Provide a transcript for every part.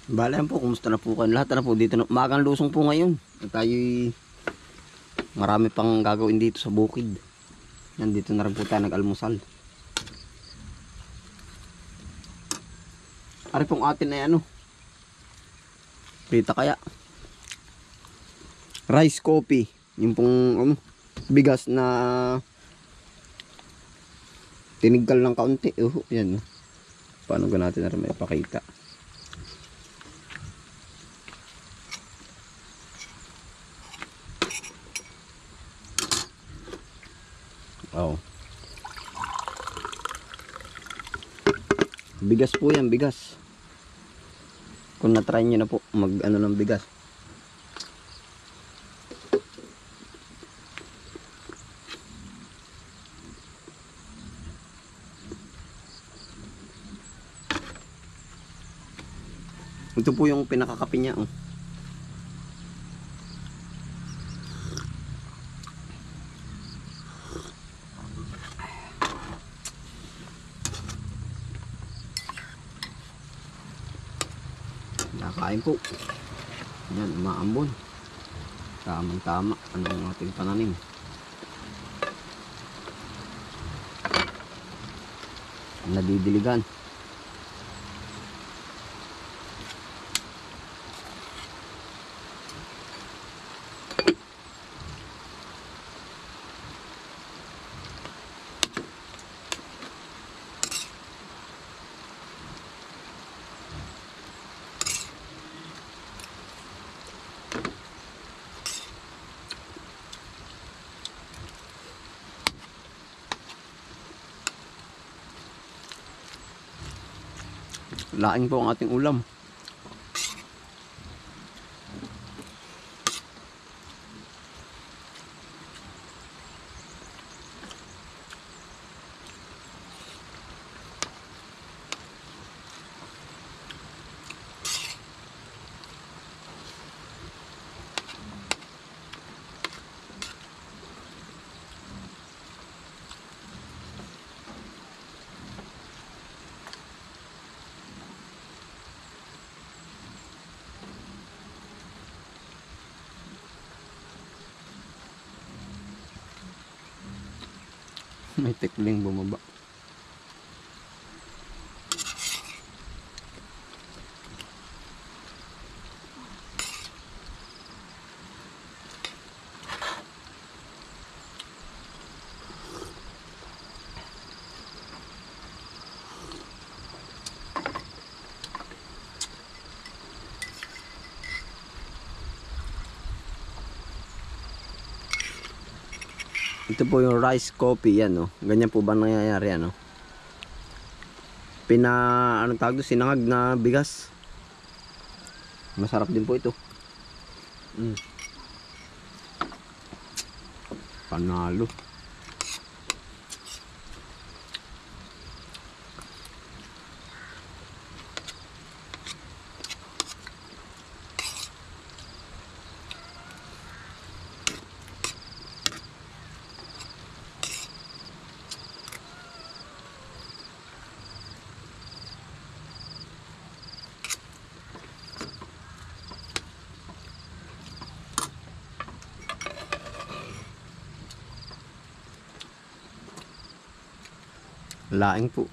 Bala yan po, kumusta na po kayo? Lahat na po dito. Magang lusong po ngayon. At tayo'y marami pang gagawin dito sa bukid. Nandito na rin po tayo nag-almusal. Ari pong atin ay ano? Prita kaya? Rice coffee. Yung pong bigas na tinigkal ng kaunti. Yan. Paano ga natin na rin may pakita? Oh. Bigas po yan, bigas. Kung na-try nyo na po mag ano ng bigas. Ito po yung pinakakape niya. Oh. Nakain po. Yan, umaambon. Tamang tama. Ano ang ating pananim? Nadidiligan. Laing po ang ating ulam. May tekling bumaba. Ito po yung rice coffee yan, no. Ganyan po ba nangyayari, ano? Anong tawag doon? Sinangag na bigas. Masarap din po ito. Panalo. Laing po.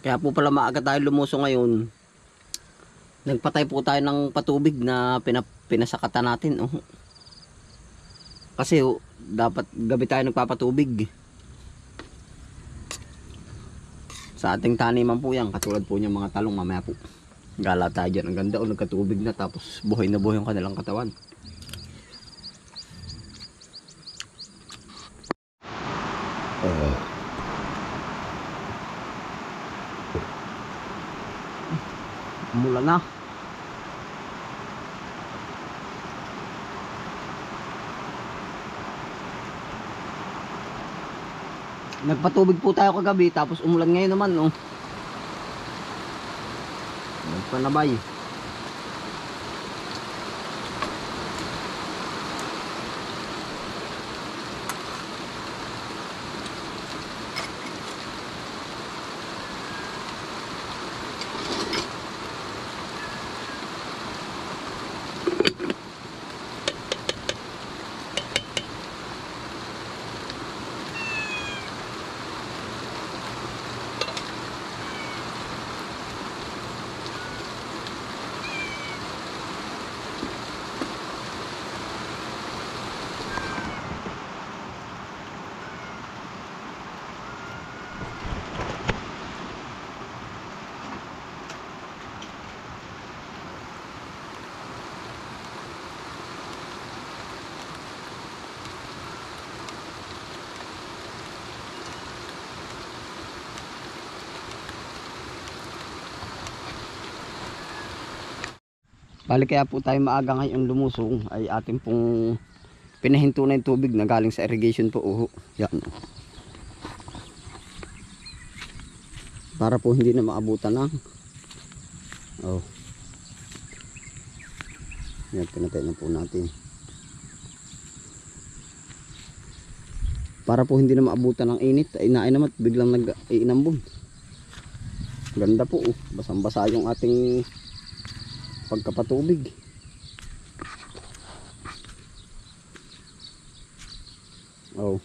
Kaya po pala maaga tayo lumuso ngayon. Nagpatay po tayo ng patubig na pinasakatan natin. Oh. Kasi dapat gabi tayo nagpapatubig. Sa ating taniman po yan, katulad po niyang mga talong, mamaya po gala tayo dyan. Ang ganda, nagkatubig na, tapos buhay na buhay yung kanilang katawan. Mula na. Nagpatubig po tayo kagabi, tapos umulan ngayon naman, oh. Nagpanabay. Bali kaya po tayo maaga ngayon lumusong ay ating pong pinahinto na yung tubig na galing sa irrigation po. Yan. Para po hindi na maabutan ng yan, pinatay na po natin. Para po hindi na maabutan ng init, ay naman biglang nag-iinambon. Ganda po, basang-basa yung ating pagkapatubig.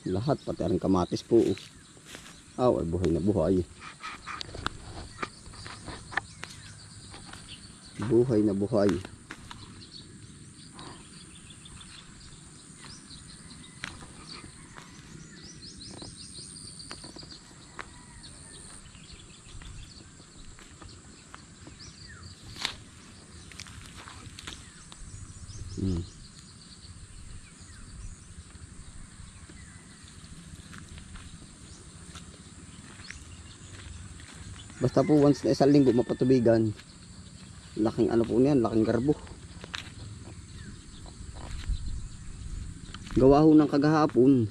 Lahat pati ang kamatis po. Ay buhay na buhay. Buhay na buhay. Basta po once na isang linggo mapatubigan, laking ano po niyan, laking garbo. Gawa ho ng kagahapon,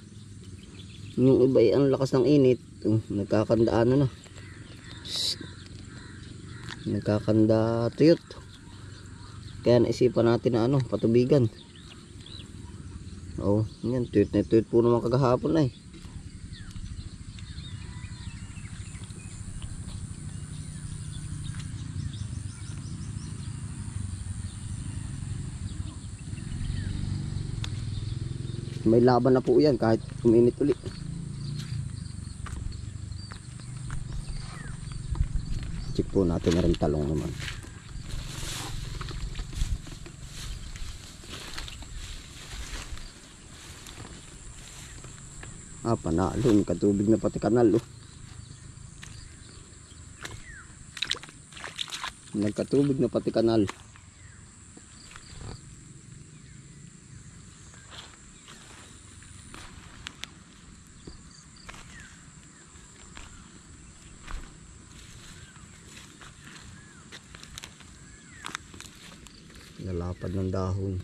yung iba ay ang lakas ng init. Nagkakandaan na. Nagkakanda tuyot. Kaya naisipan natin na patubigan. Yan, tuyot na tuyot po naman kagahapon ay. May laban na po yan kahit uminit ulit. Check po natin na rin talong naman. Panalo, katubig na pati kanal. Nagkatubig na pati kanal. Lalapad ng dahon.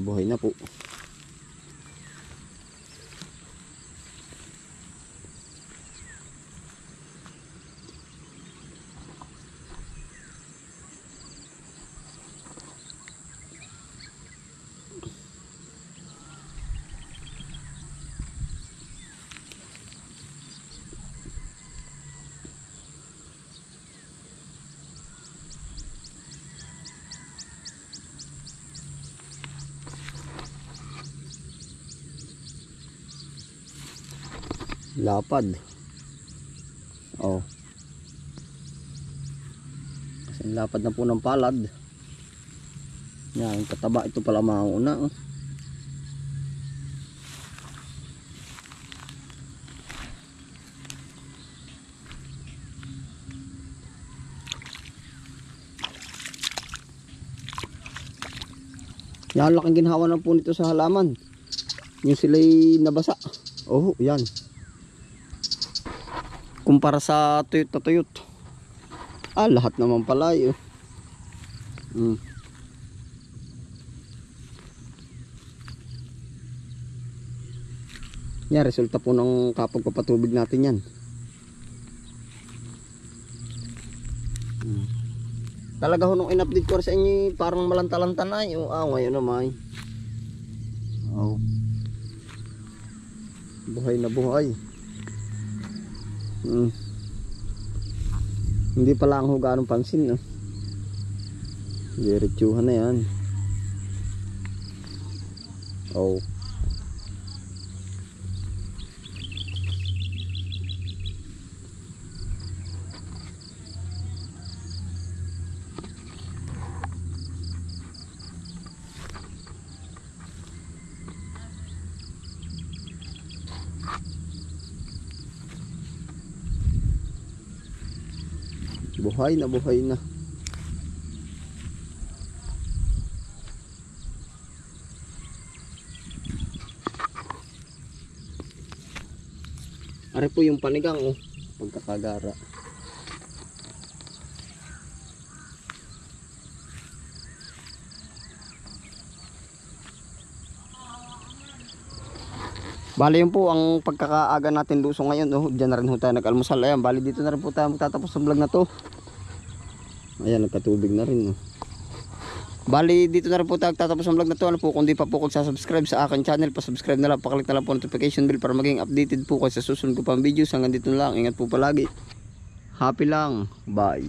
Buhay na po. Lapad. Oh. Kasi lapad na po ng palad. Yan, kataba. Ito pala mauna. Oh. Yan, laking ginhawa na po nito sa halaman. Yung sila'y nabasa. Oh, yan. Kumpara sa tuyot na tuyot. Ah, lahat naman pala yun. Yan, resulta po ng kapagpapatubig natin yan. Talaga ho nung in-update ko sa inyo, parang malanta-lanta na yun. Ah, ngayon naman. Oh. Buhay na buhay. Hindi pala ang huganong pansin, no? Diretsuhan na yan. Oh. Buhay na buhay na. Ari po yung panigang, oh, pagkakagara. Bali yun po ang pagkakaaga natin lusong ngayon. Oh, diyan na rin po tayo nag-almusal. Ayan, bali dito na rin po tayo magtatapos sa vlog na to. Ayan, nagkatubig na rin. Oh. Bali dito na rin po tayo magtatapos sa vlog na to. Ano po, kung di pa po kung subscribe sa akin channel, pa-subscribe na lang, paklik na lang po notification bell para maging updated po kayo sa susunod ko pang videos. Hanggang dito na lang, ingat po palagi. Happy lang, bye.